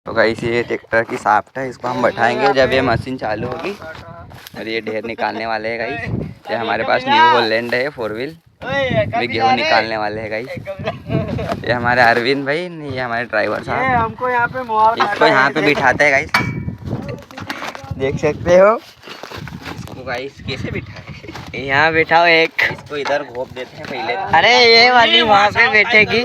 तो गाइस ये ट्रैक्टर की साफ्ट है, इसको हम बैठाएंगे जब ये मशीन चालू होगी और ये ढेर निकालने वाले हैं गाइस। ये हमारे पास न्यू हॉलैंड है 4 व्हील, भी गेहूँ निकालने वाले हैं गाइस। ये हमारे अरविंद भाई, नहीं ये हमारे ड्राइवर साहब, हमको यहाँ पे इसको यहाँ पे बिठाते हैं गाइस, देख सकते हो इसको गाइस कैसे बिठाए। यहाँ बैठाओ एक, इसको इधर घोप देते हैं पहले। अरे ये वाली वहाँ पे बैठेगी।